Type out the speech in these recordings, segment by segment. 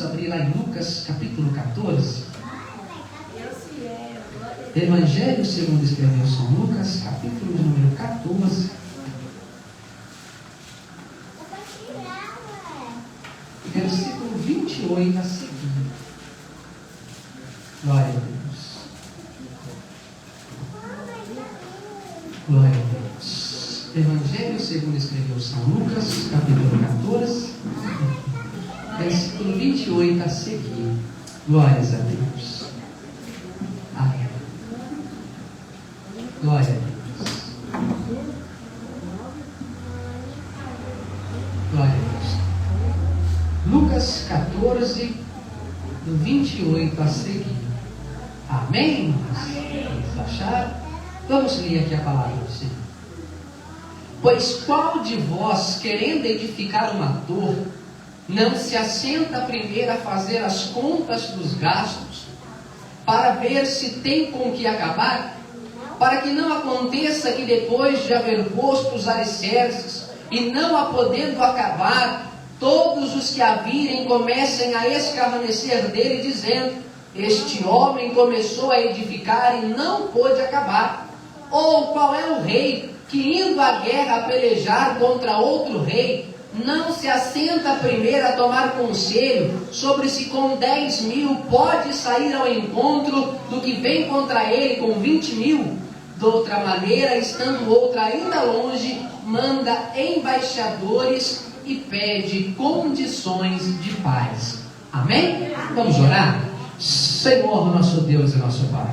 abrir lá em Lucas, capítulo 14. Evangelho segundo escreveu São Lucas, capítulo de número 14. Versículo 28 a seguir. Glória a Deus. Glória a Deus. Evangelho segundo escreveu São Lucas, capítulo 14, versículo 28 a seguir. Glórias a Deus. Amém. Glória a Deus. Glória a Deus. Lucas 14, do 28 a seguir. Amém? Vamos achar? Vamos ler aqui a palavra do Senhor. Pois qual de vós, querendo edificar uma torre, não se assenta primeiro a fazer as contas dos gastos, para ver se tem com que acabar, para que não aconteça que depois de haver posto os alicerces, e não a podendo acabar, todos os que a virem comecem a escarnecer dele, dizendo: este homem começou a edificar e não pôde acabar. Ou qual é o rei que, indo à guerra a pelejar contra outro rei, não se assenta primeiro a tomar conselho sobre se com 10.000 pode sair ao encontro do que vem contra ele com 20.000? De outra maneira, estando outra ainda longe, manda embaixadores e pede condições de paz. Amém? Vamos orar? Senhor, nosso Deus e nosso Pai,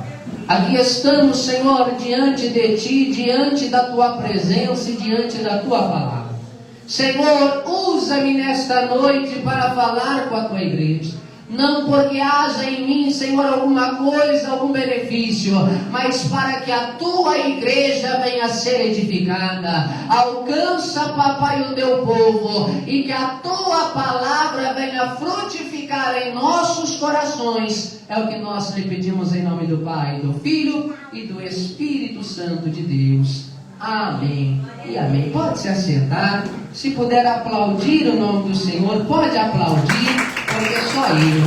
aqui estamos, Senhor, diante de Ti, diante da Tua presença e diante da Tua palavra. Senhor, usa-me nesta noite para falar com a Tua igreja. Não porque haja em mim, Senhor, alguma coisa, algum benefício, mas para que a Tua igreja venha a ser edificada. Alcança, Papai, o Teu povo, e que a Tua palavra venha frutificar em nossos corações. É o que nós lhe pedimos em nome do Pai, do Filho e do Espírito Santo de Deus. Amém e amém. Pode se assentar. Se puder aplaudir o nome do Senhor, pode aplaudir, porque é só Ele.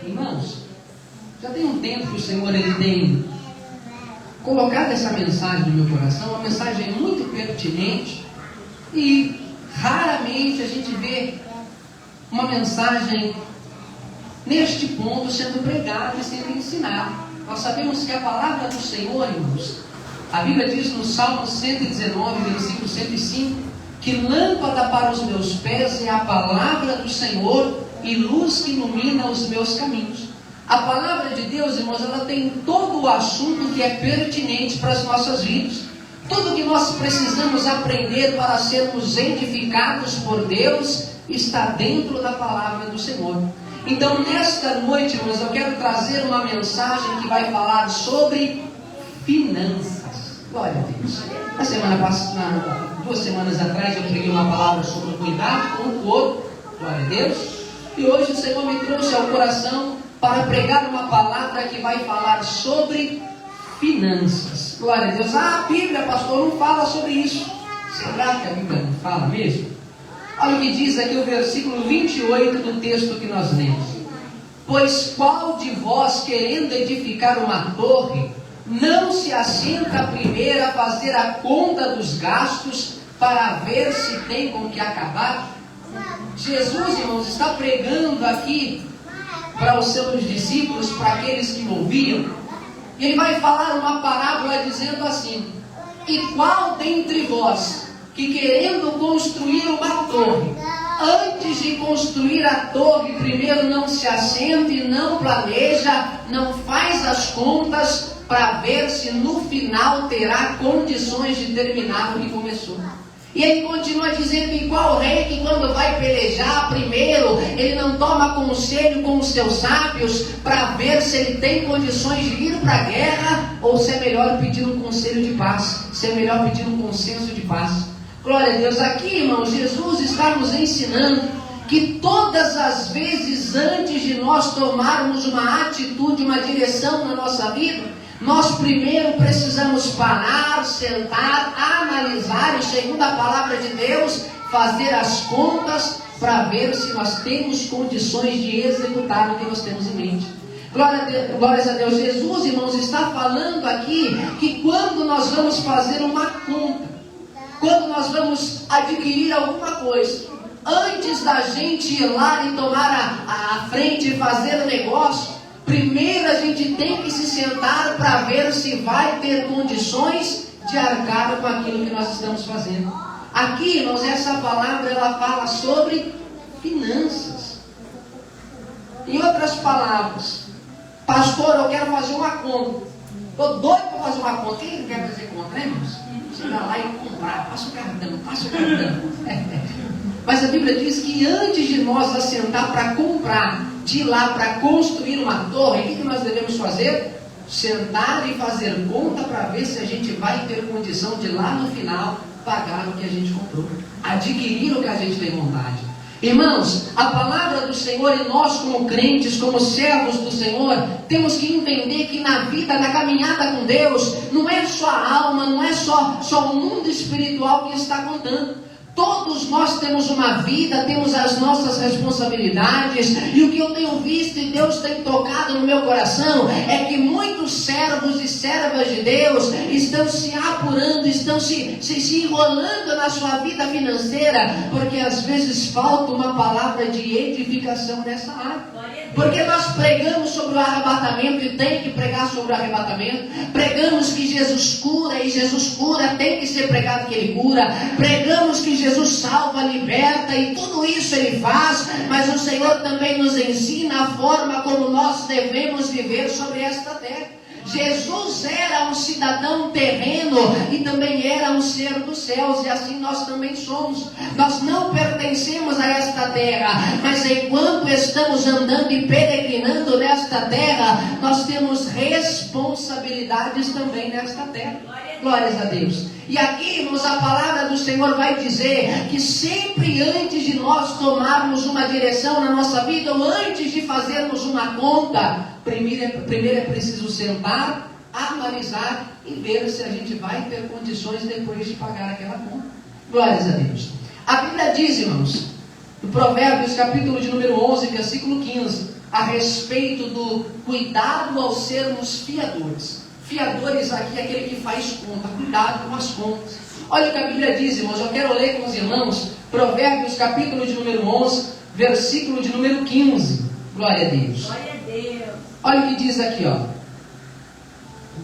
Irmãos, já tem um tempo que o Senhor ele tem colocado essa mensagem no meu coração, uma mensagem muito pertinente, e raramente a gente vê uma mensagem neste ponto sendo pregada e sendo ensinada. Nós sabemos que a palavra do Senhor, irmãos, a Bíblia diz no Salmo 119, versículo 105, que lâmpada para os meus pés é a palavra do Senhor e luz que ilumina os meus caminhos. A palavra de Deus, irmãos, ela tem todo o assunto que é pertinente para as nossas vidas. Tudo que nós precisamos aprender para sermos edificados por Deus está dentro da palavra do Senhor. Então, nesta noite, irmãos, eu quero trazer uma mensagem que vai falar sobre finanças. Glória a Deus. Na semana passada, 2 semanas atrás, eu preguei uma palavra sobre cuidado com o outro. Glória a Deus. E hoje o Senhor me trouxe ao coração para pregar uma palavra que vai falar sobre finanças. Glória a Deus. Ah, a Bíblia, pastor, não fala sobre isso. Será que a Bíblia não fala mesmo? Olha o que diz aqui o versículo 28 do texto que nós lemos. Pois qual de vós, querendo edificar uma torre, não se assenta primeiro a fazer a conta dos gastos para ver se tem com que acabar? Jesus, irmãos, está pregando aqui para os seus discípulos, para aqueles que ouviam, e ele vai falar uma parábola dizendo assim: e qual dentre vós, que querendo construir uma torre, antes de construir a torre, primeiro não se assenta e não planeja, não faz as contas para ver se no final terá condições de terminar o que começou? E ele continua dizendo: igual o rei que quando vai pelejar, primeiro ele não toma conselho com os seus sábios para ver se ele tem condições de ir para a guerra, ou se é melhor pedir um conselho de paz, se é melhor pedir um consenso de paz. Glória a Deus. Aqui, irmãos, Jesus está nos ensinando que todas as vezes antes de nós tomarmos uma atitude, uma direção na nossa vida, nós primeiro precisamos parar, sentar, analisar e, segundo a palavra de Deus, fazer as contas para ver se nós temos condições de executar o que nós temos em mente. Glórias a Deus. Jesus, irmãos, está falando aqui que quando nós vamos fazer uma conta, quando nós vamos adquirir alguma coisa, antes da gente ir lá e tomar a frente e fazer o negócio, primeiro a gente tem que se sentar para ver se vai ter condições de arcar com aquilo que nós estamos fazendo. Aqui, irmãos, essa palavra ela fala sobre finanças. Em outras palavras, pastor, eu quero fazer uma conta. Estou doido para fazer uma conta. Quem não quer fazer conta, né, irmãos? Chegar lá e comprar, passa o cartão. Mas a Bíblia diz que antes de nós assentar para comprar, de ir lá para construir uma torre, o que nós devemos fazer? Sentar e fazer conta para ver se a gente vai ter condição de lá no final pagar o que a gente comprou, adquirir o que a gente tem vontade. Irmãos, a palavra do Senhor, e nós como crentes, como servos do Senhor, temos que entender que na vida, na caminhada com Deus, não é só a alma, não é só o mundo espiritual que está contando. Todos nós temos uma vida, temos as nossas responsabilidades, e o que eu tenho visto e Deus tem tocado no meu coração é que muitos servos e servas de Deus estão se apurando, estão se enrolando na sua vida financeira, porque às vezes falta uma palavra de edificação nessa área. Porque nós pregamos sobre o arrebatamento e tem que pregar sobre o arrebatamento, pregamos que Jesus cura e Jesus cura, tem que ser pregado que Ele cura, pregamos que Jesus salva, liberta e tudo isso Ele faz, mas o Senhor também nos ensina a forma como nós devemos viver sobre esta terra. Jesus era um cidadão terreno e também era um ser dos céus, e assim nós também somos. Nós não pertencemos a esta terra, mas enquanto estamos andando e peregrinando nesta terra, nós temos responsabilidades também nesta terra. Glórias a Deus. E aqui, irmãos, a palavra do Senhor vai dizer que sempre antes de nós tomarmos uma direção na nossa vida, ou antes de fazermos uma conta, primeiro é preciso sentar, analisar e ver se a gente vai ter condições depois de pagar aquela conta. Glórias a Deus. A Bíblia diz, irmãos, no Provérbios capítulo de número 11, versículo 15, a respeito do cuidado ao sermos fiadores. Fiadores aqui é aquele que faz conta, cuidado com as contas. Olha o que a Bíblia diz, irmãos, eu quero ler com os irmãos, Provérbios capítulo de número 11, versículo de número 15. Glória a Deus. Glória a Deus. Olha o que diz aqui, ó.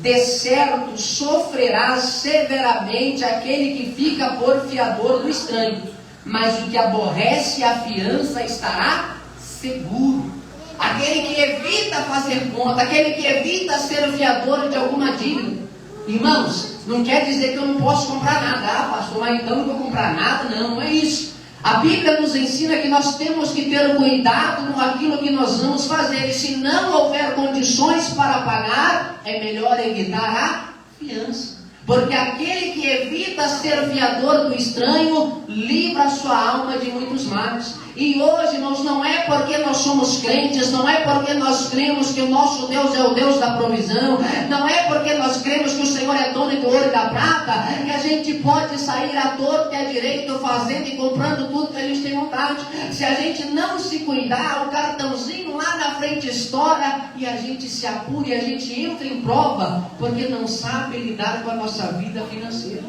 De certo sofrerá severamente aquele que fica por fiador do estranho, mas o que aborrece a fiança estará seguro. Aquele que evita fazer conta, aquele que evita ser o fiador de alguma dívida. Irmãos, não quer dizer que eu não posso comprar nada. Ah, pastor, mas então não vou comprar nada. Não é isso. A Bíblia nos ensina que nós temos que ter cuidado com aquilo que nós vamos fazer. E se não houver condições para pagar, é melhor evitar a fiança. Porque aquele que evita ser fiador do estranho, livra a sua alma de muitos males. E hoje, irmãos, não é porque nós somos crentes, não é porque nós cremos que o nosso Deus é o Deus da provisão, não é porque nós cremos que o Senhor é dono do ouro e da prata, que a gente pode sair à torta e à direita, fazendo e comprando tudo que a gente tem vontade. Se a gente não se cuidar, o cartãozinho lá na frente estoura e a gente se apura e a gente entra em prova, porque não sabe lidar com a nossa vida financeira.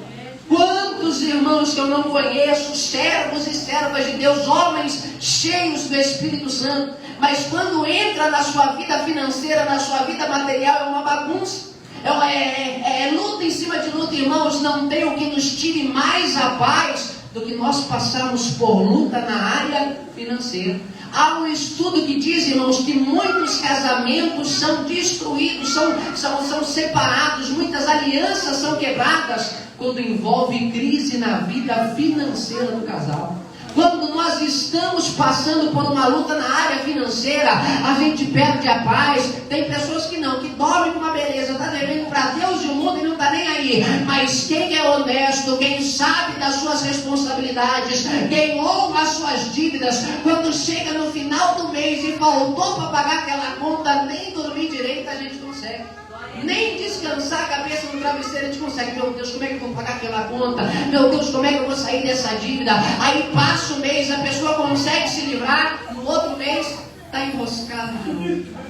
Quantos irmãos que eu não conheço, servos e servas de Deus, homens cheios do Espírito Santo, mas quando entra na sua vida financeira, na sua vida material, é uma bagunça, é luta em cima de luta, irmãos. Não tem o que nos tire mais a paz do que nós passarmos por luta na área financeira. Há um estudo que diz, irmãos, que muitos casamentos são destruídos, são separados, muitas alianças são quebradas quando envolve crise na vida financeira do casal. Quando nós estamos passando por uma luta na área financeira, a gente perde a paz. Tem pessoas que não, que dormem com uma beleza, está devendo para Deus e o mundo e não está nem aí. Mas quem é honesto, quem sabe das suas responsabilidades, quem honra as suas dívidas, quando chega no final do mês e faltou para pagar aquela conta, nem dormir direito a gente consegue. Nem descansar a cabeça no travesseiro a gente consegue. Meu Deus, como é que eu vou pagar aquela conta? Meu Deus, como é que eu vou sair dessa dívida? Aí passa o mês, a pessoa consegue se livrar, no outro mês está enroscado de novo.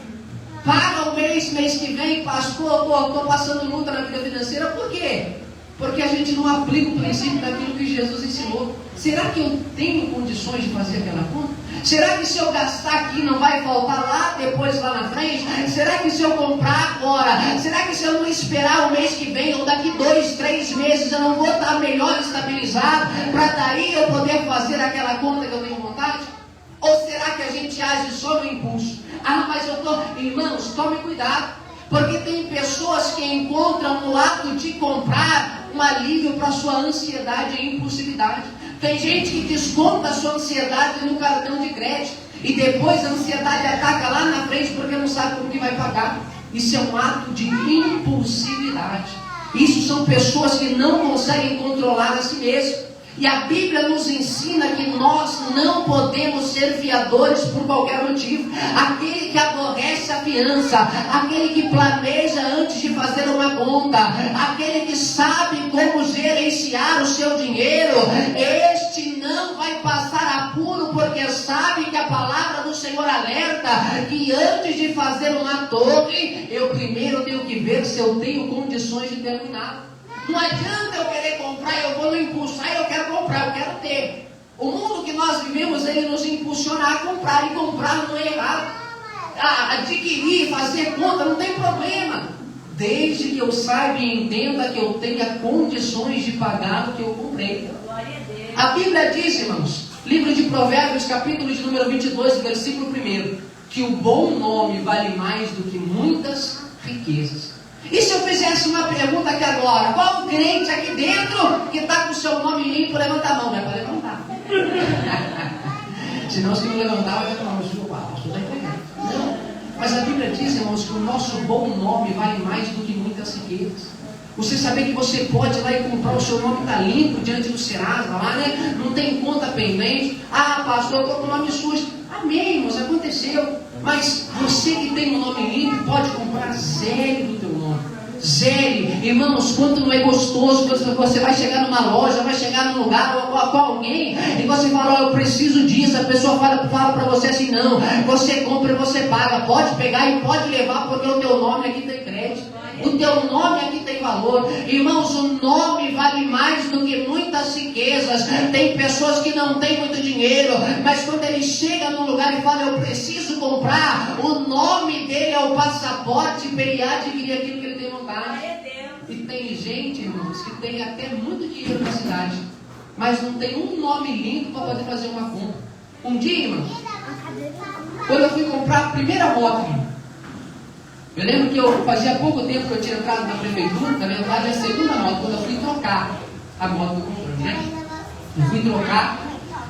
Paga o mês que vem, pastor, estou passando luta na vida financeira. Por quê? Porque a gente não aplica o princípio daquilo que Jesus ensinou. Será que eu tenho condições de fazer aquela conta? Será que se eu gastar aqui não vai faltar lá depois, lá na frente? Será que se eu comprar agora? Será que se eu não esperar o mês que vem ou daqui 2, 3 meses eu não vou estar melhor estabilizado para daí eu poder fazer aquela conta que eu tenho vontade? Ou será que a gente age só no impulso? Ah, mas eu estou... Irmãos, tome cuidado. Porque tem pessoas que encontram no ato de comprar um alívio para a sua ansiedade e impulsividade. Tem gente que desconta a sua ansiedade no cartão de crédito e depois a ansiedade ataca lá na frente porque não sabe como que vai pagar. Isso é um ato de impulsividade. Isso são pessoas que não conseguem controlar a si mesmas. E a Bíblia nos ensina que nós não podemos ser fiadores por qualquer motivo. Aquele que aborrece a fiança, aquele que planeja antes de fazer uma conta, aquele que sabe como gerenciar o seu dinheiro, este não vai passar apuro, porque sabe que a palavra do Senhor alerta que antes de fazer uma torre, eu primeiro tenho que ver se eu tenho condições de terminar. Não adianta eu querer comprar, eu vou no impulso, eu quero comprar, eu quero ter. O mundo que nós vivemos, ele nos impulsiona a comprar, e comprar não é errado. Adquirir, fazer conta, não tem problema. Desde que eu saiba e entenda que eu tenha condições de pagar o que eu comprei. A Bíblia diz, irmãos, livro de Provérbios, capítulo de número 22, versículo 1, que o bom nome vale mais do que muitas riquezas. E se eu fizesse uma pergunta aqui agora? Qual crente aqui dentro que está com o seu nome limpo, levanta a mão, não é para levantar. Senão, se não levantar, vai falar, pastor está entendendo. Não. Mas a Bíblia diz, irmãos, que o nosso bom nome vale mais do que muitas riquezas. Você saber que você pode ir lá e comprar, o seu nome está limpo diante do Serasa, lá, né? Não tem conta pendente. Ah, pastor, eu estou com o nome sujo. Amém, irmãos, aconteceu. Mas você que tem o nome limpo pode comprar zero do teu nome. Zero. Irmãos, quanto não é gostoso quando você vai chegar numa loja, vai chegar num lugar com alguém e você fala, eu preciso disso. A pessoa fala para você assim, não, você compra e você paga. Pode pegar e pode levar, porque o teu nome aqui tem crédito. O teu nome aqui tem valor. Irmãos, o nome vale mais do que muitas riquezas. Tem pessoas que não têm muito dinheiro, mas quando ele chega num lugar e fala, eu preciso comprar, o nome dele é o passaporte para ele adquirir aquilo que ele tem vontade. E tem gente, irmãos, que tem até muito dinheiro na cidade, mas não tem um nome limpo para poder fazer uma compra. Um dia, irmãos, quando eu fui comprar a primeira moto, eu lembro que eu fazia pouco tempo que eu tinha entrado na prefeitura, na verdade a segunda moto, quando eu fui trocar a moto que eu comprei, né? Eu fui trocar,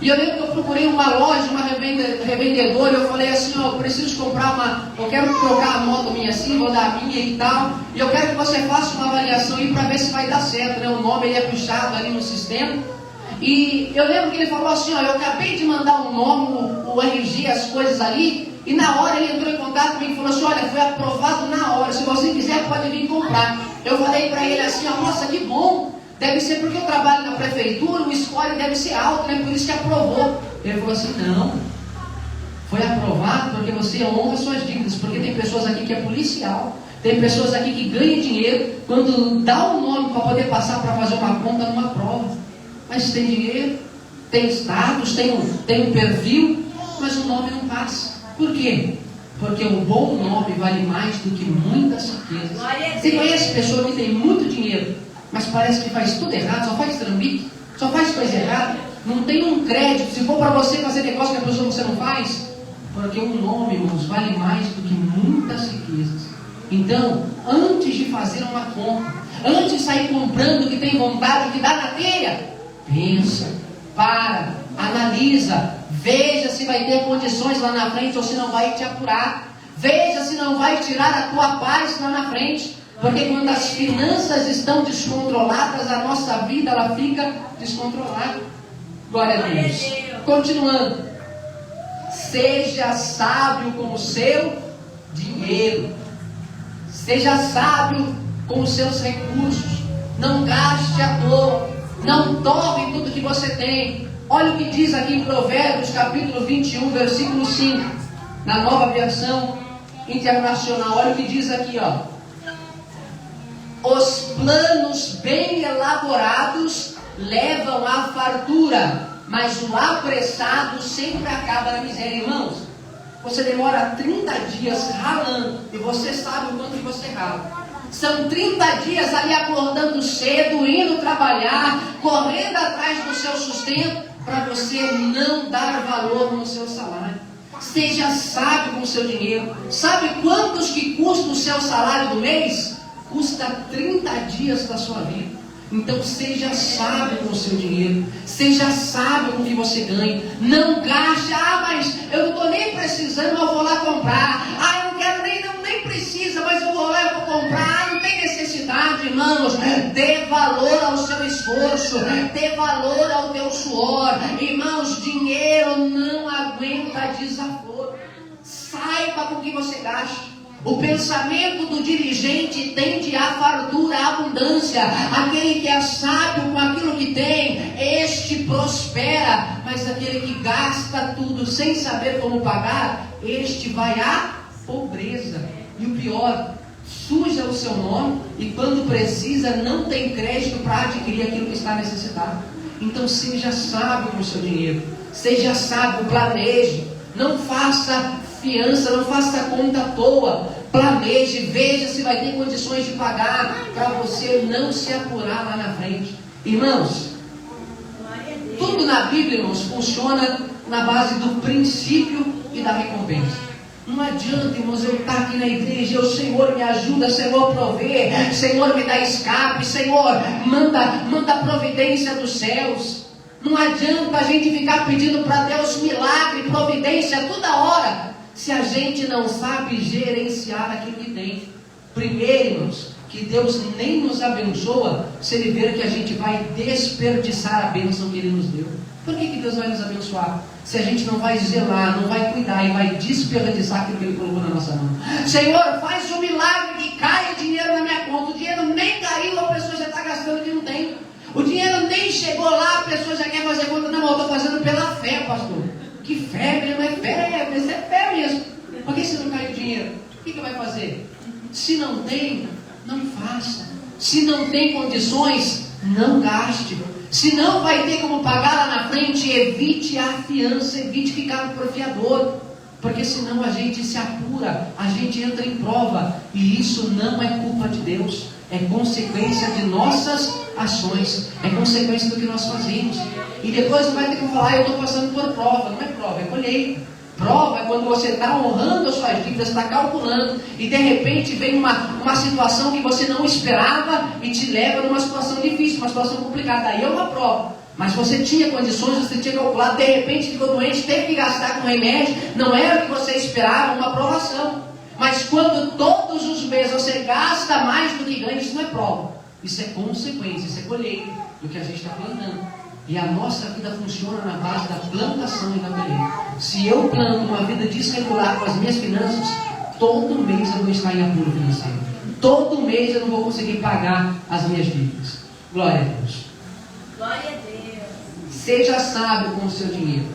e eu lembro que eu procurei uma loja, uma revendedora, eu falei assim, eu preciso comprar eu quero trocar a moto minha assim, vou dar a minha e tal, e eu quero que você faça uma avaliação aí para ver se vai dar certo, né? O nome ele é puxado ali no sistema. E eu lembro que ele falou assim, eu acabei de mandar um nome, o RG, as coisas ali, e na hora ele entrou em contato comigo e falou assim, olha, foi aprovado na hora, se você quiser pode vir comprar. Eu falei para ele assim, nossa, que bom, deve ser porque eu trabalho na prefeitura, o score deve ser alto, né? Por isso que aprovou. Ele falou assim, não, foi aprovado porque você honra suas dívidas, porque tem pessoas aqui que é policial, tem pessoas aqui que ganham dinheiro, quando dá um nome para poder passar para fazer uma conta numa prova. Mas tem dinheiro, tem status, tem um perfil, mas o nome não passa. Por quê? Porque o bom nome vale mais do que muitas riquezas. Você conhece pessoa que tem muito dinheiro, mas parece que faz tudo errado, só faz trambique, só faz coisa errada, não tem um crédito. Se for para você fazer negócio que a pessoa você não faz, porque um nome, irmãos, vale mais do que muitas riquezas. Então, antes de fazer uma compra, antes de sair comprando o que tem vontade, o que dá na telha, pensa, para, analisa, veja se vai ter condições lá na frente ou se não vai te apurar. Veja se não vai tirar a tua paz lá na frente. Porque quando as finanças estão descontroladas, a nossa vida ela fica descontrolada. Glória a Deus. Continuando. Seja sábio com o seu dinheiro. Seja sábio com os seus recursos. Não gaste à toa. Não tome tudo que você tem. Olha o que diz aqui em Provérbios, capítulo 21, versículo 5. Na Nova Versão Internacional. Olha o que diz aqui, ó. Os planos bem elaborados levam à fartura, mas o apressado sempre acaba na miséria. Irmãos, você demora 30 dias ralando, e você sabe o quanto que você rala. São 30 dias ali acordando cedo, indo trabalhar, correndo atrás do seu sustento, para você não dar valor no seu salário. Seja sábio com o seu dinheiro. Sabe quantos que custa o seu salário do mês? Custa 30 dias da sua vida. Então seja sábio com o seu dinheiro. Seja sábio com o que você ganha. Não gaste. Mas eu não estou nem precisando, eu vou lá comprar. Eu não quero nem precisa, mas eu vou lá, eu vou comprar. Não tem necessidade, irmãos. Dê valor ao seu esforço. Dê valor ao teu suor. Irmãos, dinheiro não aguenta desaforo. Saiba com o que você gasta. O pensamento do dirigente tende à fartura, à abundância. Aquele que é sábio com aquilo que tem, este prospera. Mas aquele que gasta tudo sem saber como pagar, este vai à pobreza. E o pior, suja o seu nome e quando precisa não tem crédito para adquirir aquilo que está necessitado. Então seja sábio com o seu dinheiro. Seja sábio, planeje. Não faça fiança, não faça conta à toa. Planeje, veja se vai ter condições de pagar, para você não se apurar lá na frente. Irmãos, tudo na Bíblia, irmãos, funciona na base do princípio e da recompensa. Não adianta, irmãos, eu estar aqui na igreja, o Senhor me ajuda, Senhor provê, Senhor me dá escape, Senhor manda providência dos céus. Não adianta a gente ficar pedindo para Deus milagre, providência toda hora, se a gente não sabe gerenciar aquilo que tem. Primeiro, irmãos, que Deus nem nos abençoa se Ele ver que a gente vai desperdiçar a bênção que Ele nos deu. Por que Deus vai nos abençoar? Se a gente não vai zelar, não vai cuidar e vai desperdiçar aquilo que Ele colocou na nossa mão. Senhor, faz um milagre que caia dinheiro na minha conta. O dinheiro nem caiu, a pessoa já está gastando o que não tem. O dinheiro nem chegou lá, a pessoa já quer fazer conta. Não, eu estou fazendo pela fé, pastor. Que fé mesmo, é fé, mas é fé mesmo. Por que se não cai o dinheiro? O que vai fazer? Se não tem, não faça. Se não tem condições, não gaste. Se não vai ter como pagar lá na frente, evite a fiança, evite ficar no profiador. Porque senão a gente se apura, a gente entra em prova. E isso não é culpa de Deus. É consequência de nossas ações. É consequência do que nós fazemos. E depois você vai ter que falar, eu estou passando por prova. Não é prova, é colheita. Prova é quando você está honrando as suas dívidas, está calculando, e de repente vem uma situação que você não esperava e te leva numa situação difícil, uma situação complicada. Aí é uma prova. Mas você tinha condições, você tinha calculado, de repente ficou doente, teve que gastar com remédio, não era o que você esperava, uma provação. Mas quando todos os meses você gasta mais do que ganha, isso não é prova. Isso é consequência, isso é colheita do que a gente está plantando. E a nossa vida funciona na base da plantação e da colheita. Se eu planto uma vida desregular com as minhas finanças, todo mês eu vou estar em apuro financeiro. Todo mês eu não vou conseguir pagar as minhas dívidas. Glória a Deus. Glória a Deus. Seja sábio com o seu dinheiro.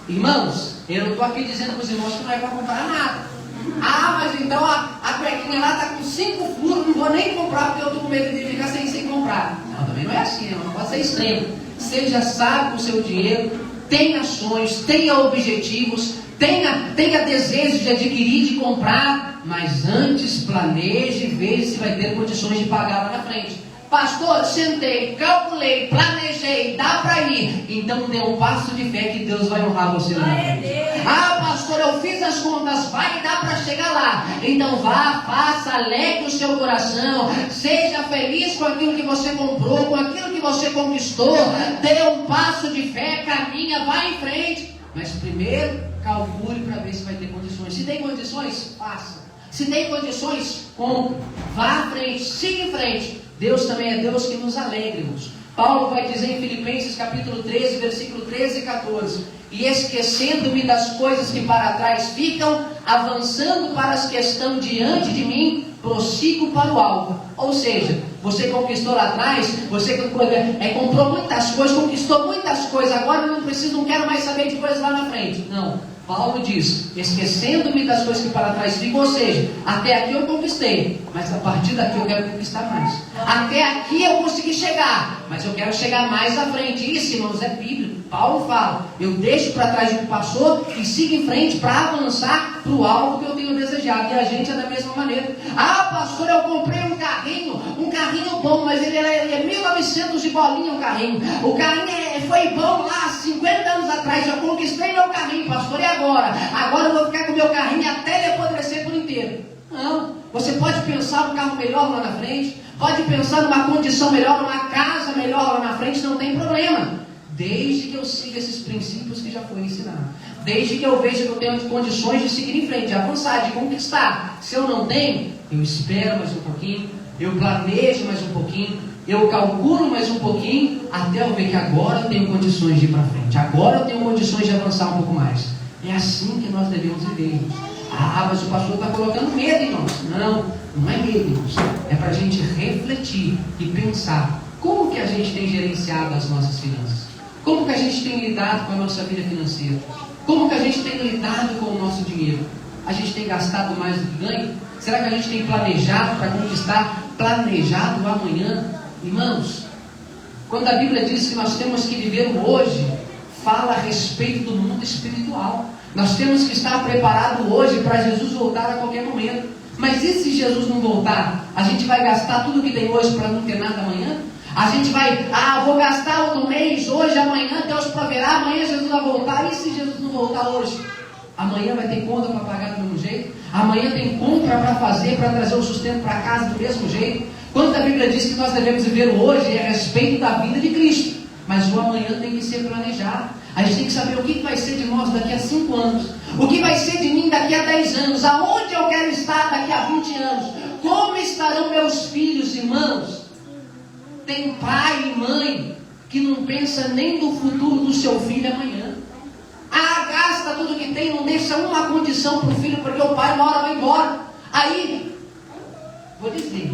Irmãos, eu não estou aqui dizendo para os irmãos que não é para comprar nada. Mas então a cuequinha lá está com 5 furos, não vou nem comprar porque eu estou com medo de ficar sem comprar. Não, também não é assim, não pode ser extremo. Seja sábio com o seu dinheiro, tenha sonhos, tenha objetivos, tenha desejo de adquirir, de comprar, mas antes planeje e veja se vai ter condições de pagar lá na frente. Pastor, sentei, calculei, planejei, dá para ir. Então dê um passo de fé que Deus vai honrar você lá na frente. Pastor, eu fiz as contas, vai dar para chegar lá. Então vá, faça, alegre o seu coração, seja feliz com aquilo que você comprou, com aquilo que você conquistou. Dê um passo de fé, caminha, vá em frente. Mas primeiro, calcule para ver se vai ter condições. Se tem condições, faça. Se tem condições, compre. Vá à frente, siga em frente. Deus também é Deus que nos alegra, irmãos. Paulo vai dizer em Filipenses capítulo 13, versículo 13 e 14: e esquecendo-me das coisas que para trás ficam, avançando para as que estão diante de mim, prossigo para o alvo. Ou seja, você conquistou lá atrás, você comprou muitas coisas, conquistou muitas coisas, agora eu não quero mais saber de coisas lá na frente. Não, Paulo diz, esquecendo-me das coisas que para trás ficam, ou seja, até aqui eu conquistei, mas a partir daqui eu quero conquistar mais. Até aqui eu consegui chegar, mas eu quero chegar mais à frente. Isso, irmãos, é bíblico. Paulo fala, eu deixo para trás o que passou e sigo em frente para avançar para o alvo que eu tenho desejado. E a gente é da mesma maneira. Ah, pastor, eu comprei um carrinho bom, mas ele é 1900 de bolinha o carrinho. O carrinho foi bom lá 50 anos atrás, eu conquistei meu carrinho, pastor, e agora? Agora eu vou ficar com meu carrinho até ele apodrecer por inteiro. Não, você pode pensar num carro melhor lá na frente, pode pensar numa condição melhor, numa casa melhor lá na frente, não tem problema. Desde que eu siga esses princípios que já foi ensinado. Desde que eu veja que eu tenho condições de seguir em frente, de avançar, de conquistar. Se eu não tenho, eu espero mais um pouquinho, eu planejo mais um pouquinho, eu calculo mais um pouquinho, até eu ver que agora eu tenho condições de ir para frente. Agora eu tenho condições de avançar um pouco mais. É assim que nós devemos viver. Ah, mas o pastor está colocando medo em nós. Não, não é medo, irmãos. É para a gente refletir e pensar como que a gente tem gerenciado as nossas finanças. Como que a gente tem lidado com a nossa vida financeira? Como que a gente tem lidado com o nosso dinheiro? A gente tem gastado mais do que ganha? Será que a gente tem planejado para conquistar, planejado o amanhã? Irmãos, quando a Bíblia diz que nós temos que viver o hoje, fala a respeito do mundo espiritual. Nós temos que estar preparado hoje para Jesus voltar a qualquer momento. Mas e se Jesus não voltar? A gente vai gastar tudo que tem hoje para não ter nada amanhã? A gente vai, vou gastar o mês hoje, amanhã Deus proverá, amanhã Jesus vai voltar. E se Jesus não voltar hoje? Amanhã vai ter conta para pagar do mesmo jeito? Amanhã tem compra para fazer, para trazer o sustento para casa do mesmo jeito? Quando a Bíblia diz que nós devemos viver o hoje, é a respeito da vida de Cristo. Mas o amanhã tem que ser planejado. A gente tem que saber o que vai ser de nós daqui a 5 anos. O que vai ser de mim daqui a 10 anos. Aonde eu quero estar daqui a 20 anos. Como estarão meus filhos, irmãos? Tem pai e mãe que não pensa nem no futuro do seu filho amanhã. Gasta tudo que tem, não deixa uma condição para o filho, porque o pai uma hora vai embora. Aí, vou dizer,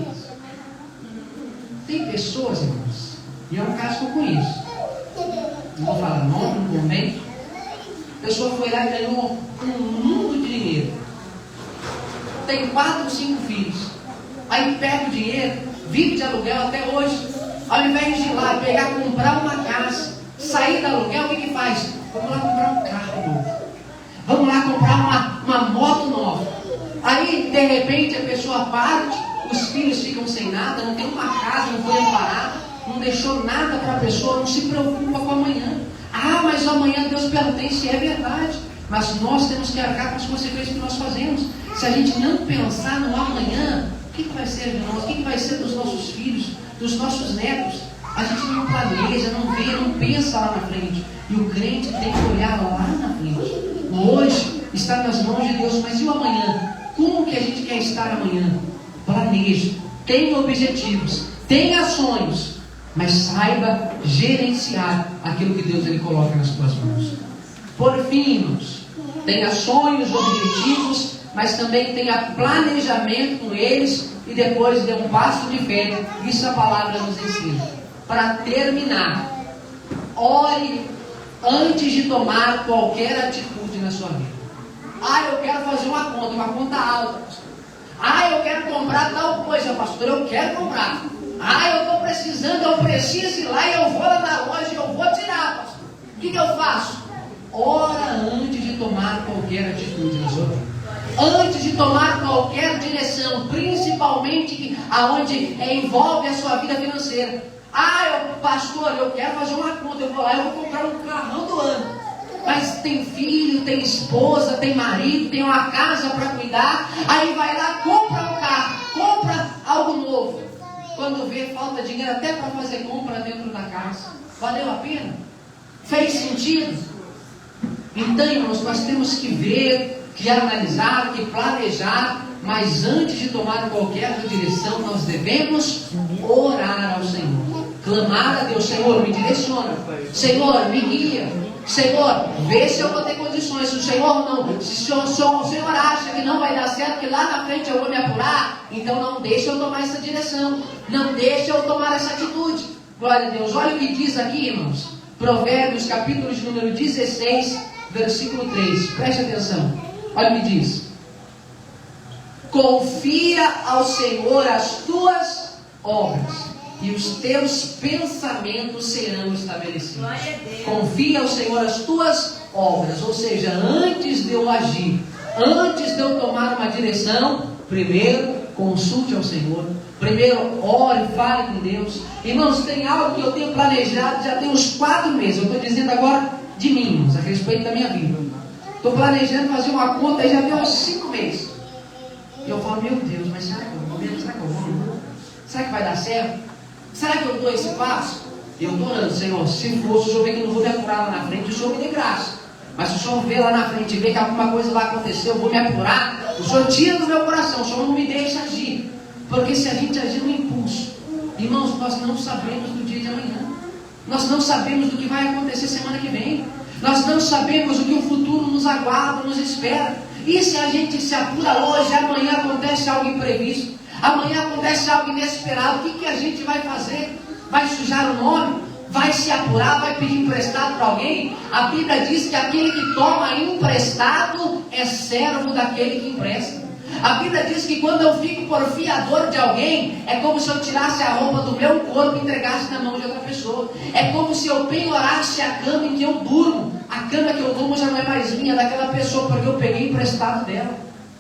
tem pessoas, irmãos, e é um caso que eu conheço, não vou falar nome, não convém. A pessoa foi lá e ganhou um mundo de dinheiro, tem 4 ou 5 filhos, aí pega o dinheiro, vive de aluguel até hoje. Ao invés de ir lá pegar, comprar uma casa, sair do aluguel, o que faz? Vamos lá comprar um carro novo, vamos lá comprar uma moto nova. Aí de repente a pessoa parte, os filhos ficam sem nada, não tem uma casa, não foi amparado, não deixou nada para a pessoa, não se preocupa com amanhã. Mas o amanhã Deus pertence, é verdade, mas nós temos que arcar com as consequências que nós fazemos. Se a gente não pensar no amanhã, o que vai ser de nós? O que vai ser dos nossos filhos, dos nossos netos? A gente não planeja, não vê, não pensa lá na frente. E o crente tem que olhar lá na frente. O hoje está nas mãos de Deus, mas e o amanhã? Como que a gente quer estar amanhã? Planeje, tenha objetivos, tenha sonhos, mas saiba gerenciar aquilo que Deus ele coloca nas suas mãos. Por fim, irmãos, tenha sonhos, objetivos, mas também tenha planejamento com eles e depois dê um passo de fé. Isso a palavra nos ensina. Para terminar, ore antes de tomar qualquer atitude na sua vida. Eu quero fazer uma conta alta, pastor. Eu quero comprar tal coisa, pastor, eu quero comprar. Eu estou precisando, eu preciso ir lá e eu vou lá na loja e eu vou tirar, pastor. O que eu faço? Ora antes de tomar qualquer atitude na sua vida. Antes de tomar qualquer direção, principalmente aonde envolve a sua vida financeira. Pastor, eu quero fazer uma conta, eu vou lá e vou comprar um carrão do ano. Mas tem filho, tem esposa, tem marido, tem uma casa para cuidar. Aí vai lá, compra um carro, compra algo novo. Quando vê, falta dinheiro até para fazer compra dentro da casa. Valeu a pena? Fez sentido? Então, irmãos, nós temos que ver, que analisar, que planejar. Mas antes de tomar qualquer direção, nós devemos orar ao Senhor. Clamar a Deus: Senhor, me direciona, Senhor, me guia, Senhor, vê se eu vou ter condições. Se o Senhor não, se o Senhor acha que não vai dar certo, que lá na frente eu vou me apurar, então não deixa eu tomar essa direção, não deixa eu tomar essa atitude. Glória a Deus. Olha o que diz aqui, irmãos, Provérbios, capítulo de número 16, versículo 3, preste atenção. Olha o que diz: confia ao Senhor as tuas obras, e os teus pensamentos serão estabelecidos. Confia ao Senhor as tuas obras. Ou seja, antes de eu agir, antes de eu tomar uma direção, primeiro consulte ao Senhor, primeiro ore, fale com Deus. Irmãos, tem algo que eu tenho planejado já tem uns 4 meses. Eu estou dizendo agora de mim, irmãos, a respeito da minha vida. Estou planejando fazer uma conta aí já tem uns 5 meses. E eu falo: meu Deus, mas será que eu vou? Será que eu vou? Será que vai dar certo? Será que eu dou esse passo? E eu estou orando: Senhor, se for, se o Senhor vê que eu não vou me apurar lá na frente, o Senhor me dê graça. Mas se o Senhor vê lá na frente e vê que alguma coisa vai acontecer, eu vou me apurar, o Senhor tira do meu coração, o Senhor não me deixa agir. Porque se a gente agir no impulso, irmãos, nós não sabemos do dia de amanhã. Nós não sabemos do que vai acontecer semana que vem. Nós não sabemos o que o futuro nos aguarda, nos espera. E se a gente se apura hoje, amanhã acontece algo imprevisto, amanhã acontece algo inesperado, o que a gente vai fazer? Vai sujar o nome? Vai se apurar? Vai pedir emprestado para alguém? A Bíblia diz que aquele que toma emprestado é servo daquele que empresta. A Bíblia diz que quando eu fico por fiador de alguém, é como se eu tirasse a roupa do meu corpo e entregasse na mão de outra pessoa. É como se eu penhorasse a cama em que eu durmo. A cama que eu durmo já não é mais minha, daquela pessoa, porque eu peguei emprestado dela.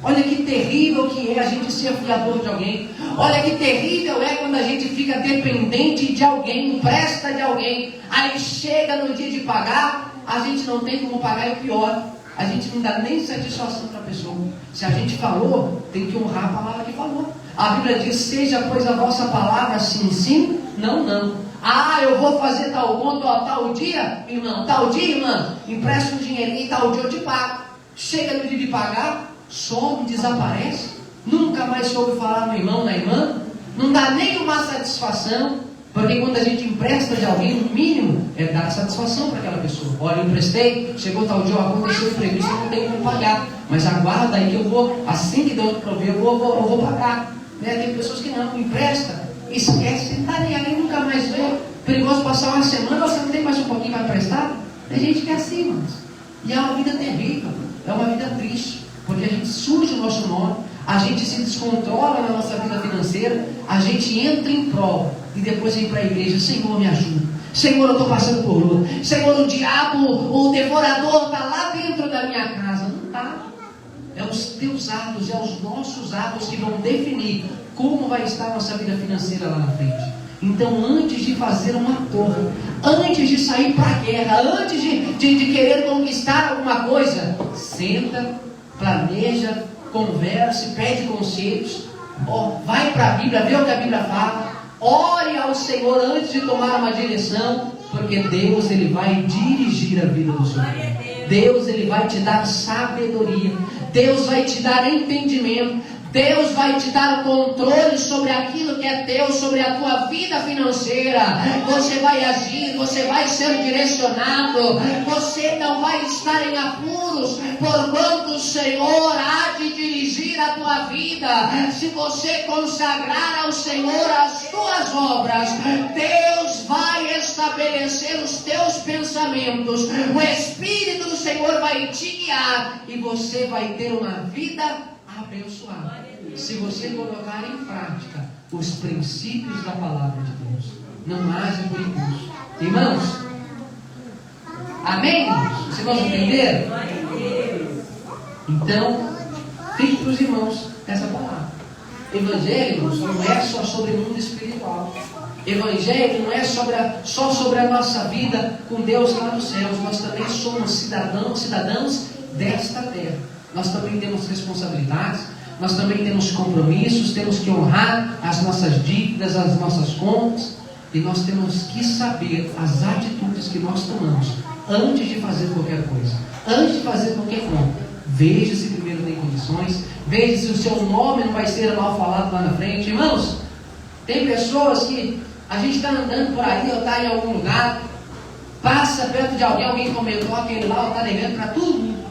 Olha que terrível que é a gente ser fiador de alguém. Olha que terrível é quando a gente fica dependente de alguém, empresta de alguém. Aí chega no dia de pagar, a gente não tem como pagar, e o pior, a gente não dá nem satisfação para a pessoa. Se a gente falou, tem que honrar a palavra que falou. A Bíblia diz: seja pois a vossa palavra sim, sim, não, não. Ah, eu vou fazer tal conta, ó, tal dia, irmão, tal dia, irmã, empresta um dinheirinho, tal dia eu te pago. Chega no dia de pagar, some, desaparece, nunca mais se ouve falar no irmão, na irmã, não dá nenhuma satisfação, porque quando a gente empresta de alguém, o mínimo é dar satisfação para aquela pessoa. Olha, eu emprestei, chegou tal dia, aconteceu imprevisto, eu não tenho como pagar, mas aguarda aí que eu vou, assim que Deus prover, eu vou pagar. Né? Tem pessoas que não, empresta, esquece, não está nem aí, nunca mais vê, perigoso passar uma semana, você não tem mais um pouquinho para emprestar? Tem gente que é assim, mas, e é uma vida terrível, é uma vida triste. Porque a gente suja o nosso nome, a gente se descontrola na nossa vida financeira, a gente entra em prova e depois vem para a igreja: Senhor, me ajuda, Senhor, eu estou passando por luta, Senhor, o diabo, o devorador está lá dentro da minha casa. Não está. É os teus atos, é os nossos atos que vão definir como vai estar a nossa vida financeira lá na frente. Então, antes de fazer uma torre, antes de sair para a guerra, antes de querer conquistar alguma coisa, senta, planeja, converse, pede conselhos, vai para a Bíblia, vê o que a Bíblia fala, ore ao Senhor antes de tomar uma direção, porque Deus, Ele vai dirigir a vida do Senhor. Deus, Ele vai te dar sabedoria, Deus vai te dar entendimento, Deus vai te dar o controle sobre aquilo que é teu, sobre a tua vida financeira. Você vai agir, você vai ser direcionado, você não vai estar em apuros, porquanto o Senhor há de dirigir a tua vida. Se você consagrar ao Senhor as tuas obras, Deus vai estabelecer os teus pensamentos, o Espírito do Senhor vai te guiar e você vai ter uma vida abençoada, se você colocar em prática os princípios da palavra de Deus. Não haja por impulso. Irmãos, amém? Vocês vão entender? Então, fique para os irmãos essa palavra. Evangelho não é só sobre o mundo espiritual. Evangelho não é só sobre a nossa vida com Deus lá nos céus. Nós também somos cidadãos desta terra. Nós também temos responsabilidades, nós também temos compromissos, temos que honrar as nossas dívidas, as nossas contas, e nós temos que saber as atitudes que nós tomamos antes de fazer qualquer coisa, antes de fazer qualquer compra. Veja se primeiro tem condições, veja se o seu nome não vai ser mal falado lá na frente. Irmãos, tem pessoas que A gente está andando por aí, ou está em algum lugar, passa perto de alguém, alguém comentou aquele lá, ou está devendo para todo mundo.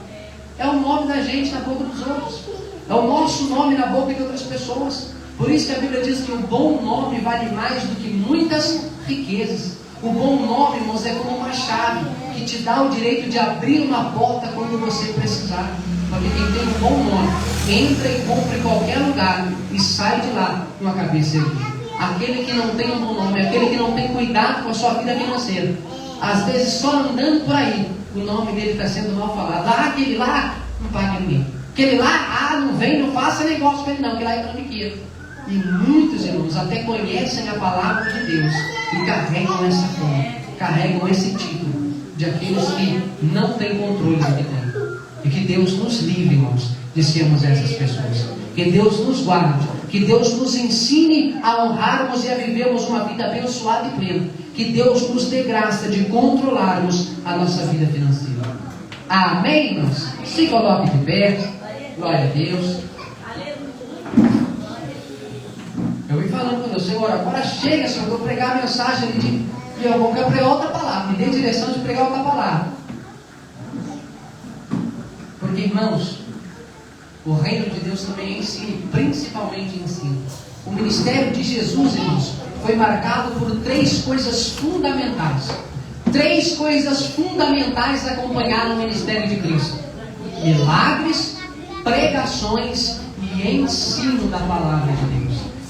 É o nome da gente na boca dos outros. É o nosso nome na boca de outras pessoas. Por isso que a Bíblia diz que o bom nome vale mais do que muitas riquezas. O bom nome, irmãos, é como uma chave que te dá o direito de abrir uma porta quando você precisar. Porque quem tem um bom nome entra e compra em qualquer lugar e sai de lá com a cabeça erguida. Aquele que não tem um bom nome, aquele que não tem cuidado com a sua vida financeira, às vezes só andando por aí, o nome dele está sendo mal falado. Aquele lá não paga ninguém. Aquele lá, não vem, não faça negócio com ele não, aquele lá é trambiqueiro. E muitos irmãos até conhecem a palavra de Deus e carregam essa fama, carregam esse título de aqueles que não têm controle do que têm. E que Deus nos livre, irmãos, de sermos essas pessoas. Que Deus nos guarde, que Deus nos ensine a honrarmos e a vivermos uma vida abençoada e plena. Que Deus nos dê graça de controlarmos a nossa vida financeira. Amém, irmãos? Se coloque de pé. Glória a Deus. Eu vim falando com o Senhor, agora chega, Senhor, eu vou pregar a mensagem ali eu vou pregar outra palavra, me dê direção de pregar outra palavra. Porque, irmãos, o reino de Deus também é ensino, principalmente ensino. O ministério de Jesus, irmãos, foi marcado por 3 coisas fundamentais. 3 coisas fundamentais acompanharam o ministério de Cristo: milagres, pregações e ensino da palavra de Deus.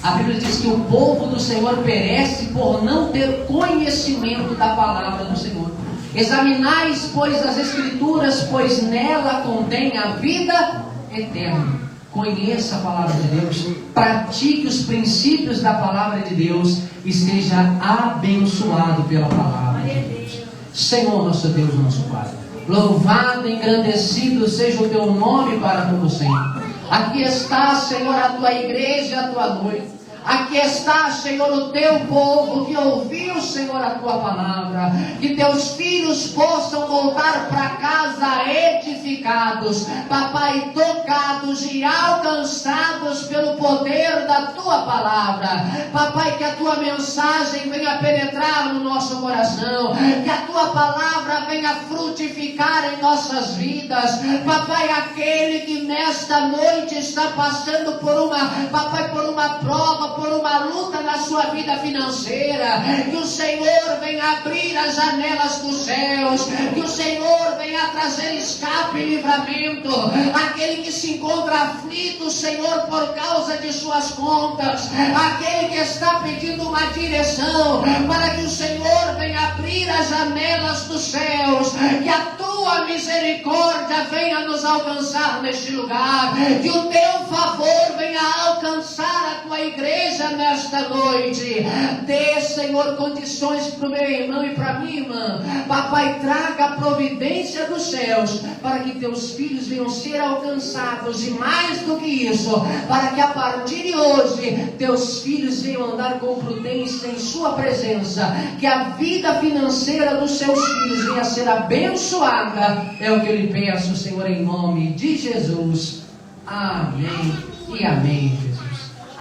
A Bíblia diz que o povo do Senhor perece por não ter conhecimento da palavra do Senhor. Examinais, pois, as Escrituras, pois nela contém a vida eterna. Conheça a palavra de Deus, pratique os princípios da palavra de Deus e seja abençoado pela palavra de Deus. Senhor, nosso Deus, nosso Pai, louvado e engrandecido seja o teu nome para todo sempre. Aqui está, Senhor, a tua igreja, a tua noite. Aqui está, Senhor, o teu povo que ouviu, Senhor, a tua palavra. Que teus filhos possam voltar para casa edificados, papai, tocados e alcançados pelo poder da tua palavra. Papai, que a tua mensagem venha penetrar no nosso coração, que a tua palavra venha frutificar em nossas vidas. Papai, aquele que nesta noite está passando por uma prova, por uma luta na sua vida financeira, que o Senhor venha abrir as janelas dos céus, que o Senhor venha trazer escape e livramento. Aquele que se encontra aflito, Senhor, por causa de suas contas, aquele que está pedindo uma direção, para que o Senhor venha abrir as janelas dos céus, que a tua misericórdia venha nos alcançar neste lugar, que o teu favor venha alcançar a tua igreja nesta noite. Dê, Senhor, condições para o meu irmão e para a minha irmã. Papai, traga a providência dos céus para que teus filhos venham ser alcançados, e mais do que isso, para que a partir de hoje teus filhos venham andar com prudência em sua presença, que a vida financeira dos seus filhos venha a ser abençoada. É o que eu lhe peço, Senhor, em nome de Jesus. Amém e amém, Jesus.